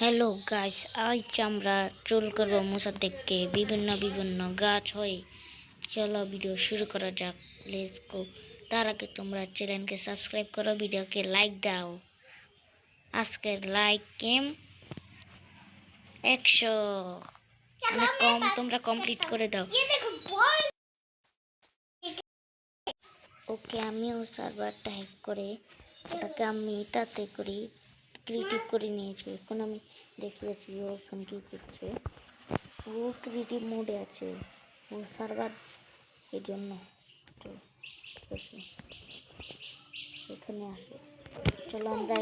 Hello guys, আজ আমরা চুল করব মোসাদ্দেককে বিভিন্ন বিভিন্ন গাছ হয়ে। চলো ভিডিও শুরু করা যাক, লেটস গো। তার আগে তোমরা চ্যানেলকে সাবস্ক্রাইব করো, ভিডিওকে লাইক দাও। আজকের লাইক কেম 100, অনেক কম, তোমরা কমপ্লিট করে দাও। ওকে, আমিও সার্ভারটা হ্যাক করে ওটাকে আমি তাতে করি ক্রিয়েটিভ করে নিয়েছি। এখন আমি দেখিয়েছি ও এখন কি করছে। ও ক্রিয়েটিভ মোডে আছে, ও সার্ভার এই জন্য। তো ঠিক আছে, এখানে আসে। চলো আমরা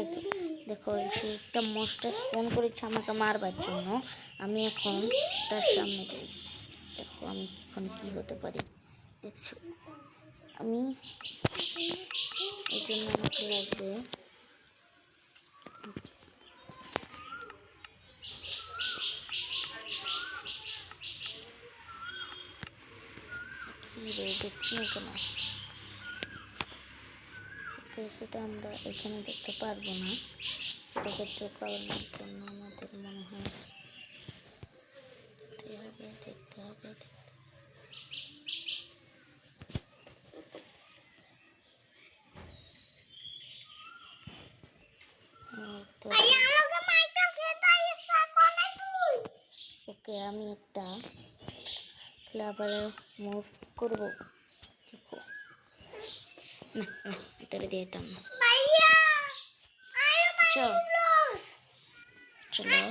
দেখো, সে একটা মনস্টার স্পন করেছে আমাকে মারবার জন্য। আমি এখন তার সামনে যাই। দেখো আমি এখন কি হতে পারি, দেখছো। আমি এই জন্য আমাকে লাগবে দেখছি না কেন। সেটা আমরা এখানে দেখতে পারবো না, এটাকে চোখানোর জন্য আমাদের মনে হয় দেখতে হবে। ওকে, আমি একটা ফ্লাভারের মুভ করব। দেখো না, ভিতরে দিয়ে দিতাম না। চলো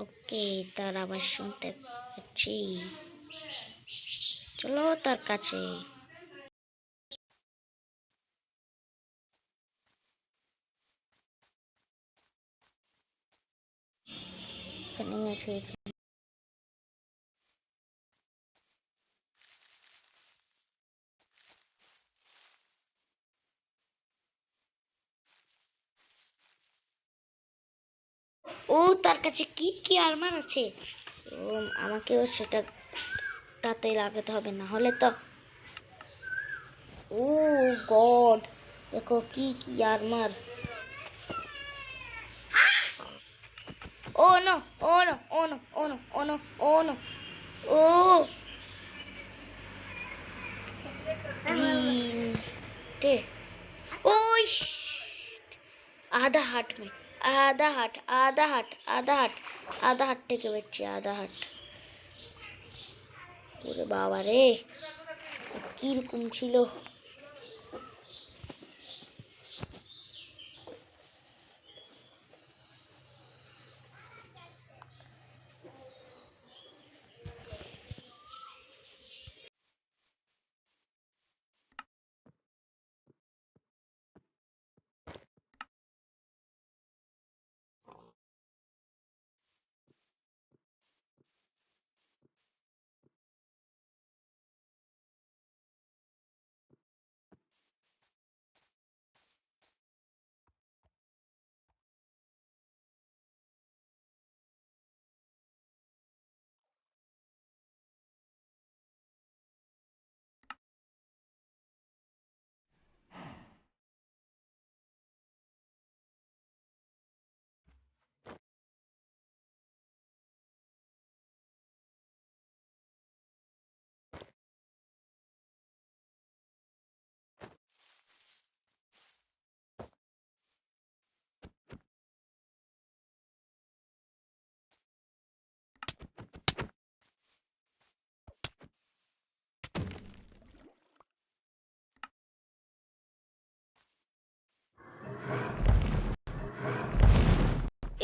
ওকে, তার আবার শুনতে পাচ্ছি। চলো তার কাছে। এখানে আছে, ও তার কাছে কি কি আর্মার আছে। ও আমাকেও সেটা তাতে লাগাতে হবে, না হলে তো। ও গড, দেখো কি কি আর্মার। ও নো, ও নো, ও নো, ও নো, ও নো, ও নো, ও ग्रीन ओह आधा हाट में, आधा हाट, आधा हाट, आधा हाट, आधा हाट टेके बच्चे, आधा हाट। पूरे बाबा रे की रकम छिलो।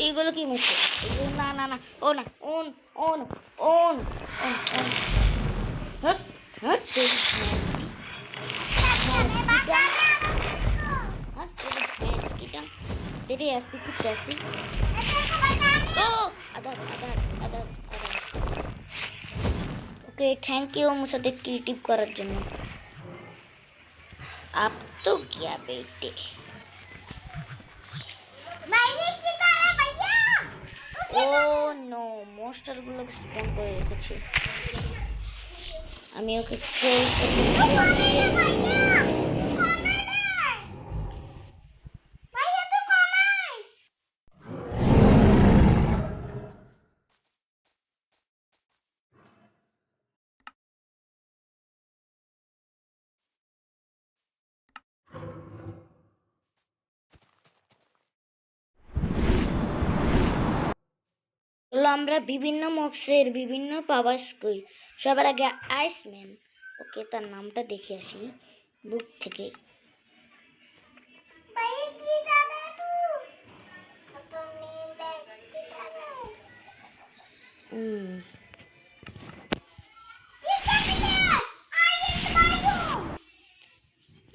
এইগুলো কি মুশকিল, না না না, ও না, ওন ওন ওন ওন ওন হট হট तेरे ऐसी की तैसी। Oh other other other okay, thank you मुझे क्रिएटिव करार जন্য। आप तो क्या बेटे, ও নো, মনস্টার গুলো স্পন করে রেখেছি। আমি ওকে ট্রোল করতে আমরা বিভিন্ন মক্সের বিভিন্ন পাওয়ার্স করি। সবার আগে আইসম্যান, ওকে তার নামটা দেখে আসি বুক থেকে।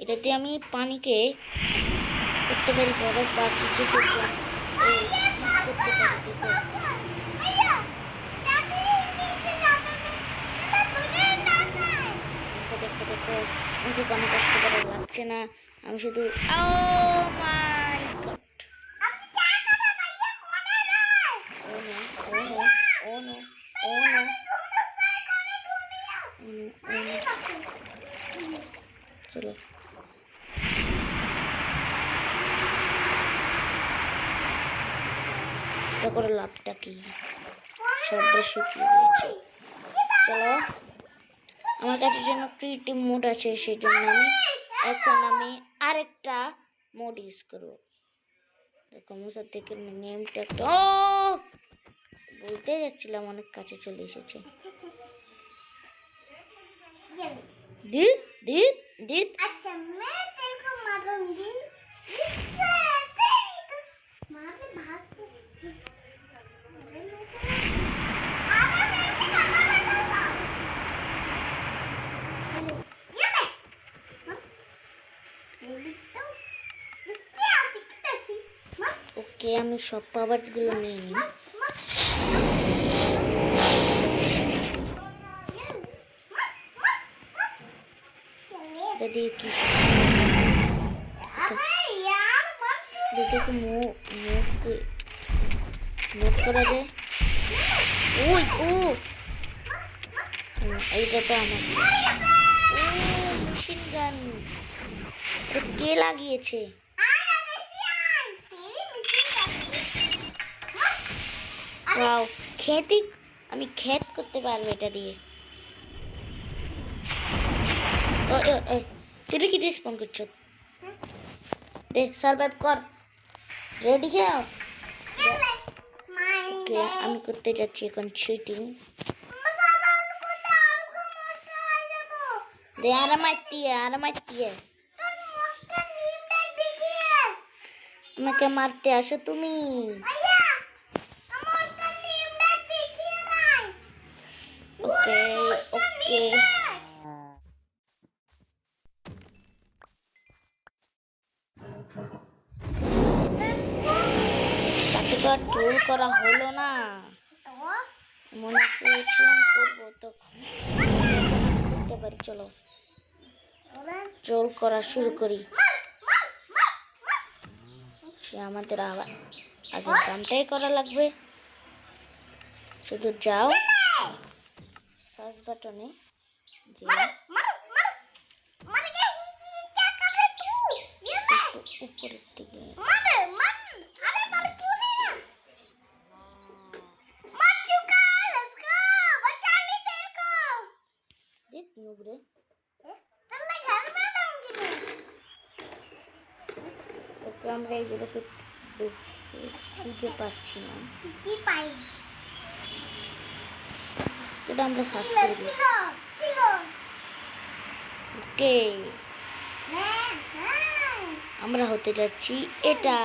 এটাতে আমি পানিকে করতে পারি বরফ বা কিছু করতে পারি। দেখো দেখো দেখো, আমাকে কোনো কষ্ট করে লাগছে না। আমি শুধু ও মাই গড, ও নো, ও নো, চলো দেখো লাভটা কি, সবটা শুকিয়ে গেছে। চলো, আমার কাছে যেন ক্রিয়েটিভ মোড আছে, সেই জন্য আমি আরেকটা মোড ইউজ করবো। দেখো মোসার থেকে নেমটা একটা বলতে যাচ্ছিলাম, অনেক কাছে চলে এসেছে। দিত দিত দিত अच्छा मैं तेरे को मारूंगी मारने भाग ওকে, আমি সব পাওয়ার গুলো নিয়ে নিই। এটা দিয়ে কি মুভ করা যায়? ওই ও এইটা তো আমার মেশিন গান, কে লাগিয়েছে? ওয়াও, আমি ক্ষেত করতে পারবো এটা দিয়ে। তুই কি রেসপন্ড করছো? দে সার্ভাইভ কর, রেডি খেয়ে। ওকে, আমি করতে যাচ্ছি এখন চিটিং। দে আর মারতিয়ে আমাকে মারতে আসো তুমি। ওকে ওকে, তাকে তো আর ট্রোল করা হলো না, মনে করেছিলাম করবো, তখন করতে পারি। চলো ট্রোল করা শুরু করি। সে আমাদের আবার আগে কামটাই করা লাগবে। শুধু যাও সার্চ বাটনে, যে উপরের দিকে নুবরে ওকে, আমরা এইগুলোকে খুঁজে পাচ্ছি না, এটা আমরা সার্চ করে দিই। ওকে, আমরা হতে যাচ্ছি এটা।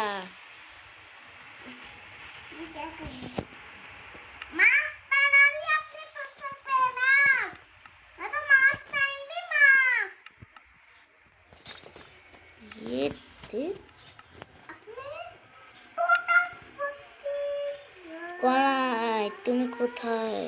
কোথায় তুমি, কোথায়?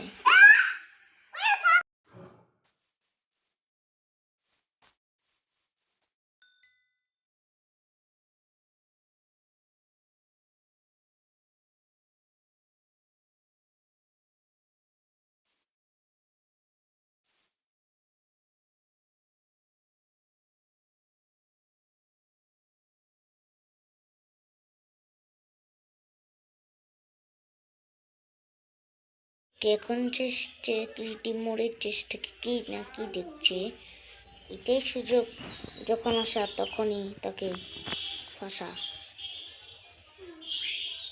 এখন চেষ্টা ক্রিয়েটিভ মোডের চেষ্টা কি না কি দেখছে, এটাই সুযোগ, যখন আসা তখনই তাকে ফাঁসা।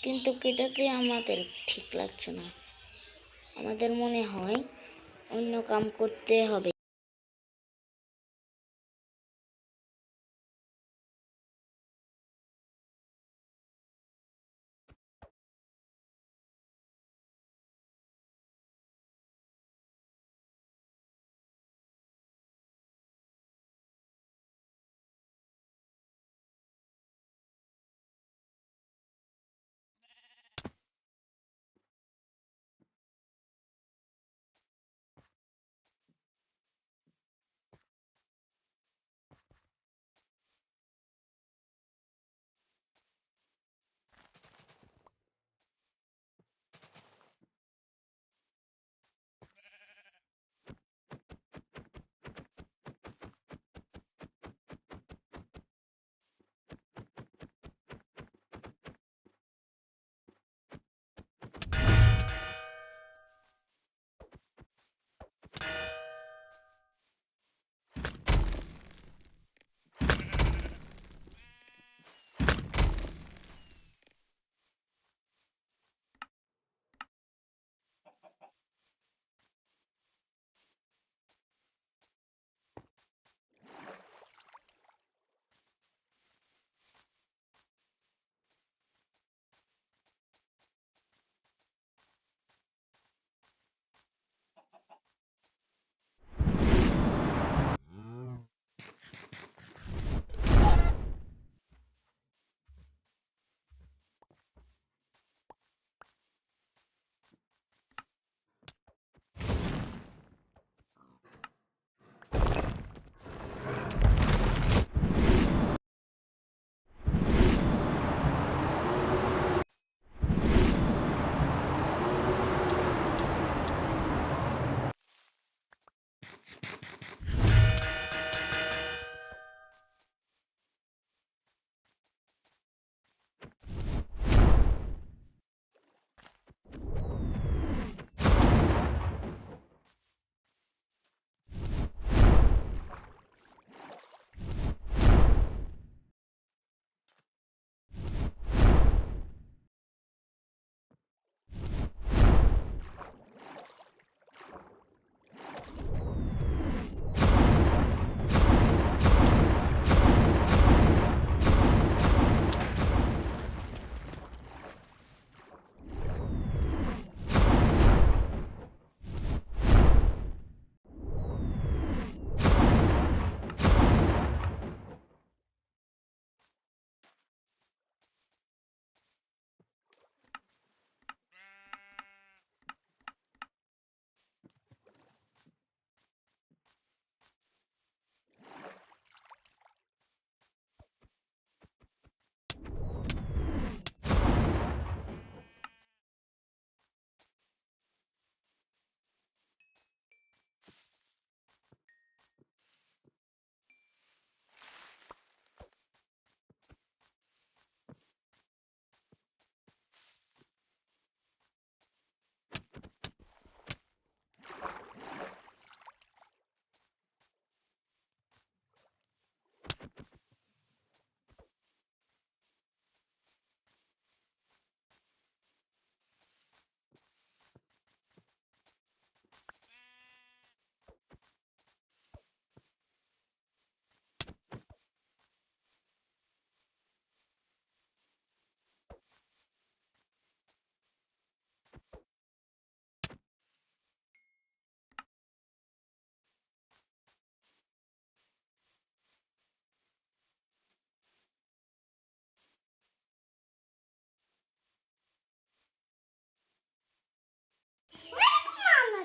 কিন্তু এটাতে আমাদের ঠিক লাগছে না। আমাদের মনে হয় অন্য কাম করতে হবে।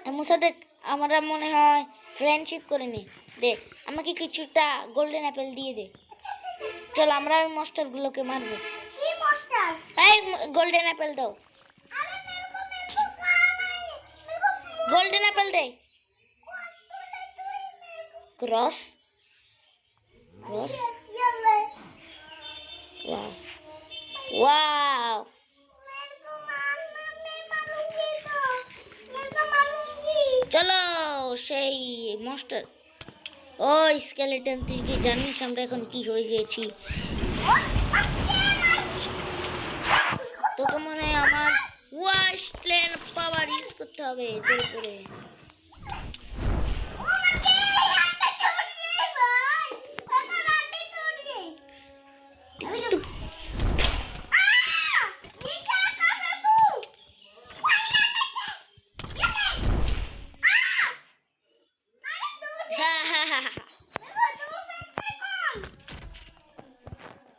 এমন সাথে আমরা মনে হয় ফ্রেন্ডশিপ করে নি। দে আমাকে কিছুটা গোল্ডেন অ্যাপেল দিয়ে দে। চল আমরা ওই মস্টারগুলোকে মারবো। কি মাস্টার? এই গোল্ডেন অ্যাপেল দাও, अरे मेरे को खाना है, मेरे को গোল্ডেন অ্যাপেল দে। ক্রস ক্রস ये ले, ওয়াও ওয়াও। मेरे को मारना, मैं मारूंगी तो, मेरे को मारूंगी। চলো সেই মস্টার। ও স্কেলেটন, তুই কি জানিস আমরা এখন কি হয়ে গেছি? और अच्छे मार, তোকে মনে হয় আমার ওয়া স্লেন পাওয়ার ইউজ করতে হবে এদের উপরে।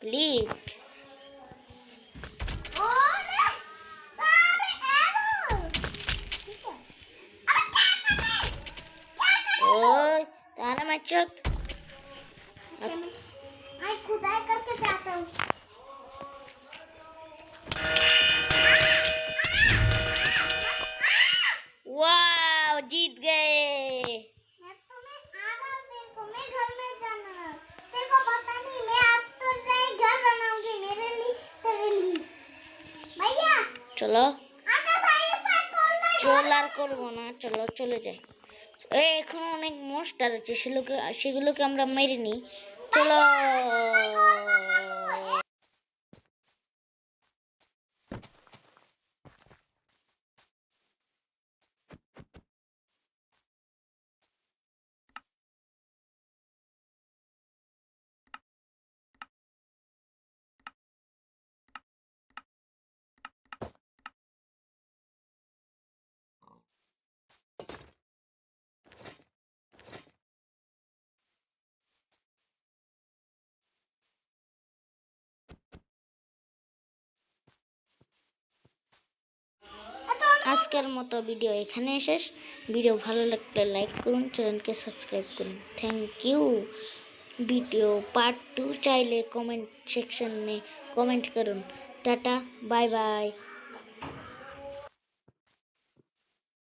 प्लीज ओए ताना मचत मैं खुदाई करके जाता हूँ। वाओ जीत गए। मैं तुम्हें आना तेरे को मैं घर में जाना तेरे को पता नहीं मैं आज तो नए घर बनाऊंगी मेरे लिए तेरे लिए भैया चलो आकाश आइए साथ बोलना চল আর করবো না, চলো চলে যাই। এখন অনেক মনস্টার আছে, সেগুলোকে আমরা মেরে নিই। চলো আজকের মতো ভিডিও এখানে শেষ। ভিডিও ভালো লাগলে লাইক করুন, চ্যানেলকে সাবস্ক্রাইব করুন। Thank you. ভিডিও পার্ট 2 চাইলে কমেন্ট সেকশনে কমেন্ট করুন। Tata, bye bye.